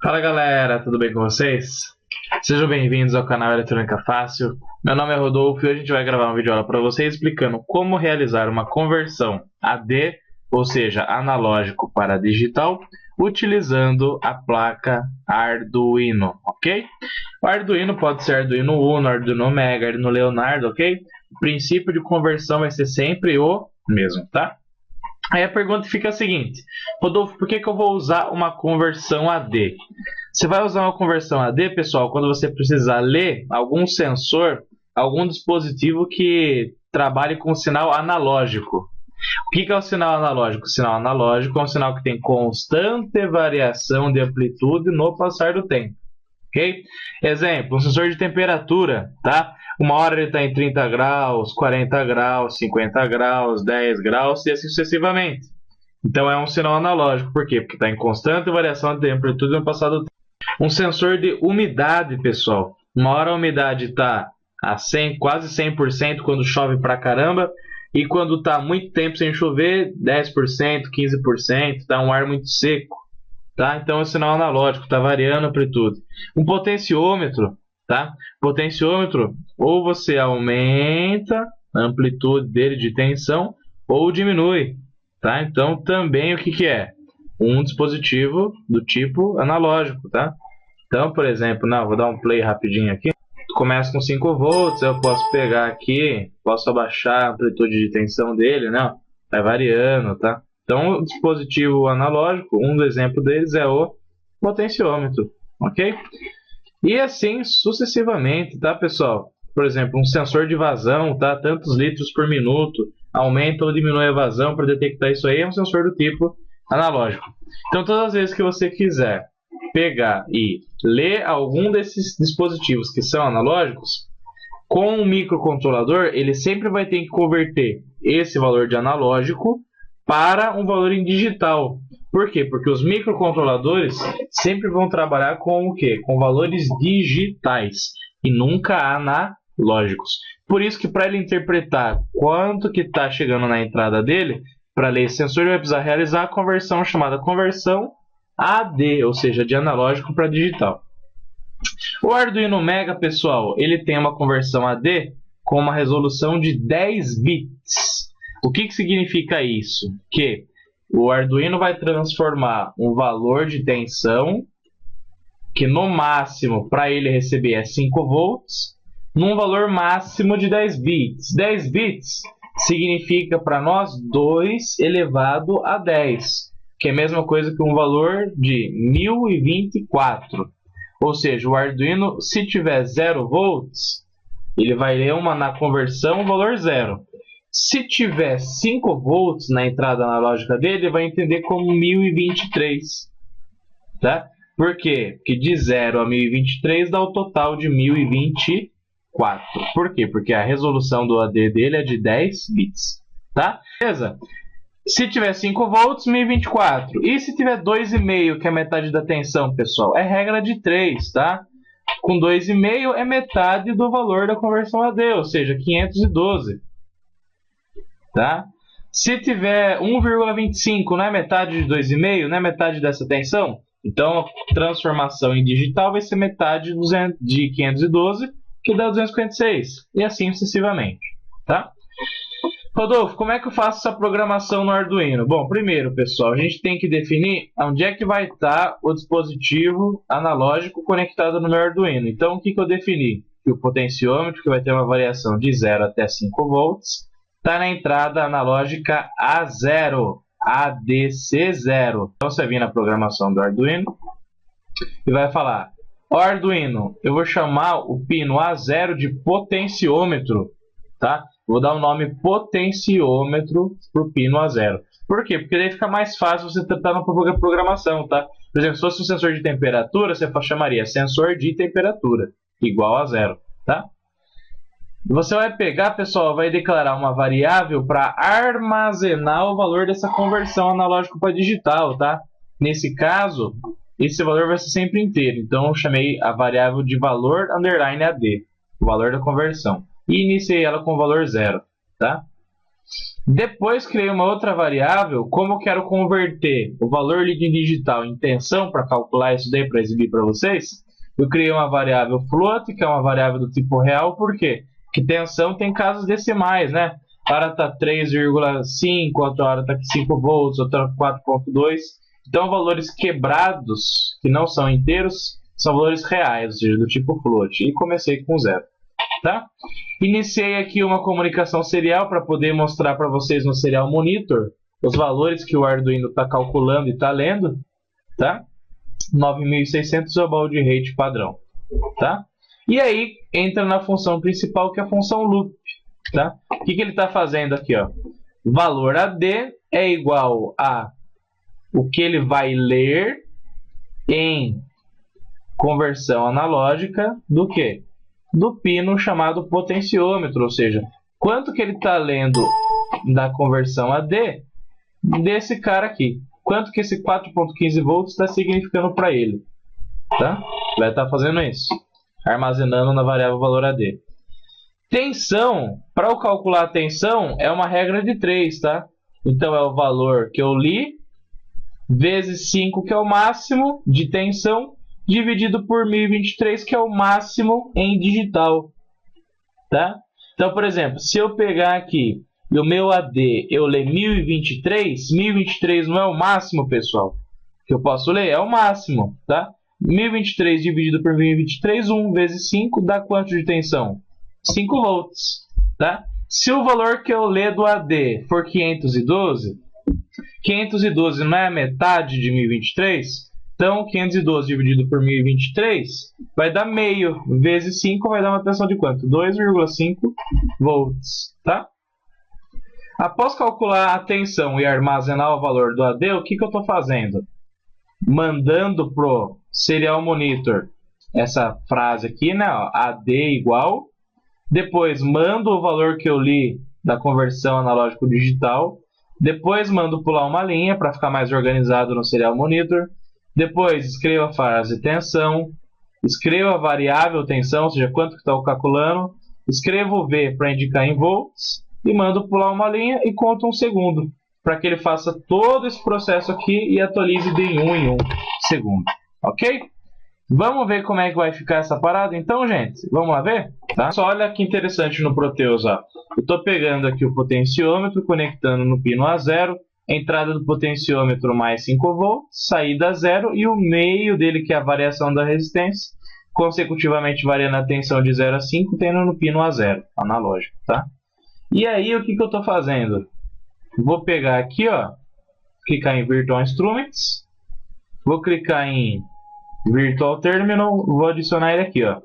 Fala galera, tudo bem com vocês? Sejam bem-vindos ao canal Eletrônica Fácil. Meu nome é Rodolfo e hoje a gente vai gravar um vídeo aula para vocês explicando como realizar uma conversão AD, ou seja, analógico para digital, utilizando a placa Arduino, ok? O Arduino pode ser Arduino Uno, Arduino Mega, Arduino Leonardo, ok? O princípio de conversão vai ser sempre o mesmo, tá? Aí a pergunta fica a seguinte: Rodolfo, por que eu vou usar uma conversão AD? Você vai usar uma conversão AD, pessoal, quando você precisar ler algum sensor, algum dispositivo que trabalhe com sinal analógico. O que é o sinal analógico? O sinal analógico é um sinal que tem constante variação de amplitude no passar do tempo. Ok? Exemplo, um sensor de temperatura, tá? Uma hora ele está em 30 graus, 40 graus, 50 graus, 10 graus e assim sucessivamente. Então é um sinal analógico. Por quê? Porque está em constante variação de amplitude no passar do tempo. Um sensor de umidade, pessoal. Uma hora a umidade está a 100, quase 100% quando chove pra caramba. E quando está muito tempo sem chover, 10%, 15%, está um ar muito seco. Tá? Então é um sinal analógico, está variando a amplitude. Um potenciômetro, tá? Potenciômetro, ou você aumenta a amplitude dele de tensão, ou diminui. Tá? Então também o que é? Um dispositivo do tipo analógico. Tá? Então, por exemplo, vou dar um play rapidinho aqui. Começa com 5 volts, eu posso pegar aqui, posso abaixar a amplitude de tensão dele, né? Vai variando, tá? Então, o dispositivo analógico, um dos exemplos deles é o potenciômetro, ok? E assim sucessivamente, tá, pessoal? Por exemplo, um sensor de vazão, tá? Tantos litros por minuto, aumenta ou diminui a vazão para detectar isso aí, é um sensor do tipo analógico. Então, todas as vezes que você quiser pegar e ler algum desses dispositivos que são analógicos, com um microcontrolador, ele sempre vai ter que converter esse valor de analógico para um valor em digital. Por quê? Porque os microcontroladores sempre vão trabalhar com o quê? Com valores digitais e nunca analógicos. Por isso que para ele interpretar quanto que está chegando na entrada dele, para ler esse sensor, ele vai precisar realizar a conversão chamada conversão AD, ou seja, de analógico para digital. O Arduino Mega, pessoal, ele tem uma conversão AD com uma resolução de 10 bits. O que significa isso? Que o Arduino vai transformar um valor de tensão, que no máximo para ele receber é 5 volts, num valor máximo de 10 bits. 10 bits significa para nós 2 elevado a 10, que é a mesma coisa que um valor de 1024. Ou seja, o Arduino, se tiver 0 volts, ele vai ler na conversão o valor 0. Se tiver 5 volts na entrada analógica dele, ele vai entender como 1023. Tá? Por quê? Porque de 0 a 1023 dá o total de 1024. Por quê? Porque a resolução do AD dele é de 10 bits. Tá? Beleza? Se tiver 5 volts, 1024. E se tiver 2,5, que é metade da tensão, pessoal? É regra de 3, tá? Com 2,5 é metade do valor da conversão AD, ou seja, 512. Tá? Se tiver 1,25, não é metade de 2,5? Não é metade dessa tensão? Então, a transformação em digital vai ser metade de 512, que dá 256. E assim sucessivamente. Tá? Rodolfo, como é que eu faço essa programação no Arduino? Bom, primeiro, pessoal, a gente tem que definir onde é que vai estar o dispositivo analógico conectado no meu Arduino. Então, o que eu defini? Que o potenciômetro, que vai ter uma variação de 0 até 5 volts, está na entrada analógica A0, ADC0. Então, você vem na programação do Arduino e vai falar: ó, Arduino, eu vou chamar o pino A0 de potenciômetro, tá? Vou dar o nome potenciômetro para o pino A0. Por quê? Porque daí fica mais fácil você tratar na programação, tá? Por exemplo, se fosse um sensor de temperatura, você chamaria sensor de temperatura, igual a 0, tá? Você vai pegar, pessoal, vai declarar uma variável para armazenar o valor dessa conversão analógico para digital, tá? Nesse caso, esse valor vai ser sempre inteiro. Então, eu chamei a variável de valor _AD, o valor da conversão. E iniciei ela com o valor 0, tá? Depois criei uma outra variável, como eu quero converter o valor lido digital em tensão para calcular isso daí para exibir para vocês, eu criei uma variável float, que é uma variável do tipo real, por quê? Porque tensão tem casas decimais, né? A hora está 3,5, outra hora está 5 volts, outra 4,2. Então, valores quebrados, que não são inteiros, são valores reais, ou seja, do tipo float. E comecei com 0. Tá? Iniciei aqui uma comunicação serial para poder mostrar para vocês no Serial Monitor os valores que o Arduino está calculando e está lendo. Tá? 9600 é o baud rate padrão. Tá? E aí entra na função principal, que é a função loop. Tá? O que ele está fazendo aqui? Ó? Valor AD é igual a o que ele vai ler em conversão analógica do quê? Do pino chamado potenciômetro, ou seja, quanto que ele está lendo da conversão AD desse cara aqui. Quanto que esse 4,15 volts está significando para ele. Tá? Vai estar fazendo isso, armazenando na variável valor AD. Tensão, para eu calcular a tensão, é uma regra de 3, tá? Então é o valor que eu li, vezes 5, que é o máximo de tensão, dividido por 1023, que é o máximo em digital. Tá? Então, por exemplo, se eu pegar aqui e o meu AD eu ler 1023, 1023 não é o máximo, pessoal, que eu posso ler, é o máximo. Tá? 1023 dividido por 1023, 1 vezes 5, dá quanto de tensão? 5 volts. Tá? Se o valor que eu ler do AD for 512, 512 não é a metade de 1023? Então, 512 dividido por 1023 vai dar meio, vezes 5 vai dar uma tensão de quanto? 2,5 volts. Tá? Após calcular a tensão e armazenar o valor do AD, o que eu estou fazendo? Mandando para o Serial Monitor essa frase aqui, né? AD igual. Depois mando o valor que eu li da conversão analógico digital. Depois mando pular uma linha para ficar mais organizado no Serial Monitor. Depois escrevo a frase tensão. Escrevo a variável tensão, ou seja, quanto que está calculando. Escrevo o V para indicar em volts. E mando pular uma linha e conto um segundo. Para que ele faça todo esse processo aqui e atualize de 1 em 1 segundo. Ok? Vamos ver como é que vai ficar essa parada então, gente? Vamos lá ver? Tá? Só olha que interessante no Proteus. Ó. Eu estou pegando aqui o potenciômetro, conectando no pino A0, entrada do potenciômetro mais 5 volts, saída 0 e o meio dele, que é a variação da resistência, consecutivamente variando a tensão de 0 a 5, tendo no pino A0, analógico. Tá? E aí, o que eu estou fazendo? Vou pegar aqui, ó, clicar em Virtual Instruments, vou clicar em Virtual Terminal, vou adicionar ele aqui, ó.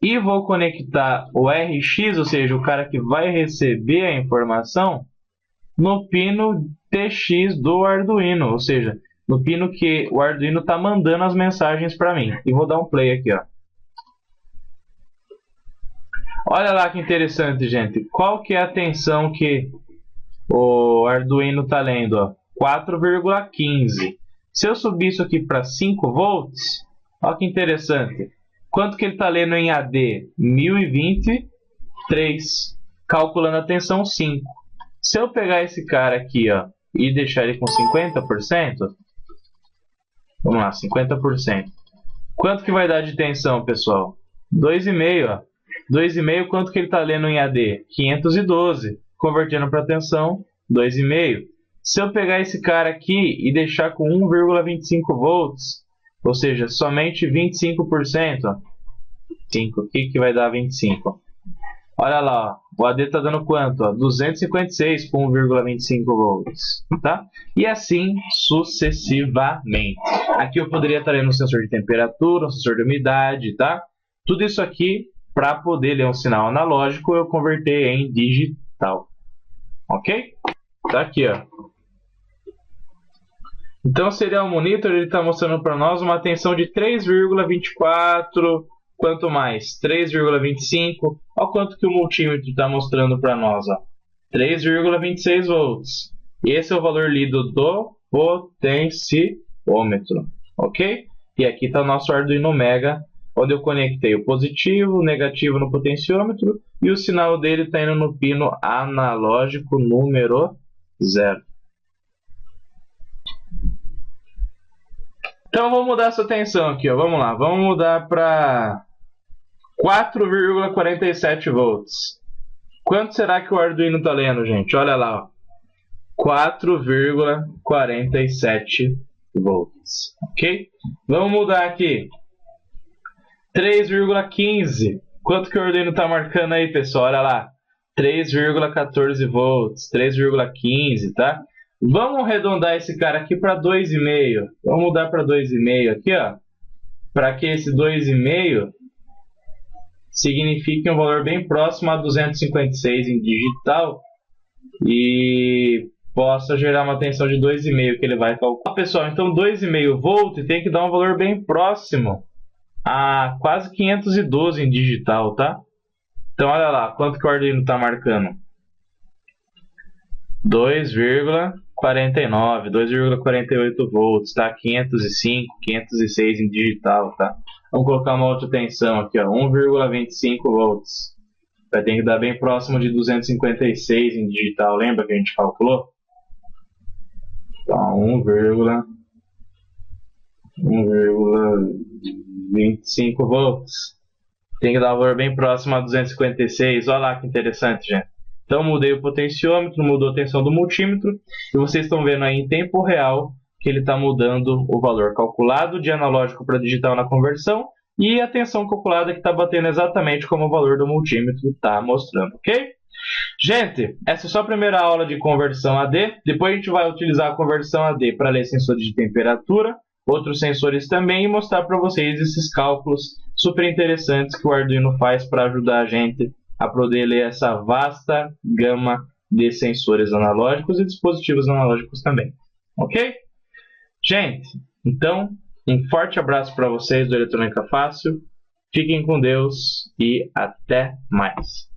E vou conectar o RX, ou seja, o cara que vai receber a informação, no pino TX do Arduino, ou seja, no pino que o Arduino está mandando as mensagens para mim. E vou dar um play aqui, ó. Olha lá que interessante, gente. Qual que é a tensão que o Arduino está lendo? Ó? 4,15. Se eu subir isso aqui para 5 volts, olha que interessante. Quanto que ele está lendo em AD? 1023. Calculando a tensão 5. Se eu pegar esse cara aqui, ó, e deixar ele com 50%, vamos lá, 50%. Quanto que vai dar de tensão, pessoal? 2,5, ó. 2,5, quanto que ele está lendo em AD? 512. Convertendo para tensão, 2,5. Se eu pegar esse cara aqui e deixar com 1,25 volts, ou seja, somente 25%, ó, 5 aqui que vai dar 25. Olha lá, ó, o AD está dando quanto? Ó, 256 com 1,25 volts. Tá? E assim sucessivamente. Aqui eu poderia estar lendo um sensor de temperatura, um sensor de umidade, tá? Tudo isso aqui, para poder ler um sinal analógico, eu converter em digital. Ok? Tá aqui, ó. Então, o Serial Monitor está mostrando para nós uma tensão de 3,24, quanto mais? 3,25. Olha quanto que o multímetro está mostrando para nós. 3,26 volts. Esse é o valor lido do potenciômetro. Ok? E aqui está o nosso Arduino Mega onde eu conectei o positivo, o negativo no potenciômetro e o sinal dele está indo no pino analógico número 0. Então vamos mudar essa tensão aqui, ó. Vamos lá, vamos mudar para 4,47 volts. Quanto será que o Arduino está lendo, gente? Olha lá, ó. 4,47 volts, ok? Vamos mudar aqui. 3,15. Quanto que o Arduino está marcando aí, pessoal? Olha lá. 3,14 volts, 3,15, tá? Vamos arredondar esse cara aqui para 2,5. Vamos mudar para 2,5 aqui, ó. Para que esse 2,5 signifique um valor bem próximo a 256 em digital e possa gerar uma tensão de 2,5 que ele vai calcular. Pessoal, então 2,5 volt tem que dar um valor bem próximo a quase 512 em digital, tá? Então olha lá, quanto que o Arduino está marcando? 2,49, 2,48 volts, tá? 505, 506 em digital, tá? Vamos colocar uma outra tensão aqui, ó, 1,25 volts. Vai ter que dar bem próximo de 256 em digital, lembra que a gente calculou? Então, 1,25 volts. Tem que dar um valor bem próximo a 256. Olha lá que interessante, gente. Então, mudei o potenciômetro, mudou a tensão do multímetro. E vocês estão vendo aí em tempo real que ele está mudando o valor calculado de analógico para digital na conversão. E a tensão calculada que está batendo exatamente como o valor do multímetro está mostrando, ok? Gente, essa é só a primeira aula de conversão AD. Depois a gente vai utilizar a conversão AD para ler sensores de temperatura, outros sensores também, e mostrar para vocês esses cálculos super interessantes que o Arduino faz para ajudar a gente a poder ler essa vasta gama de sensores analógicos e dispositivos analógicos também. Ok? Gente, então, um forte abraço para vocês do Eletrônica Fácil. Fiquem com Deus e até mais.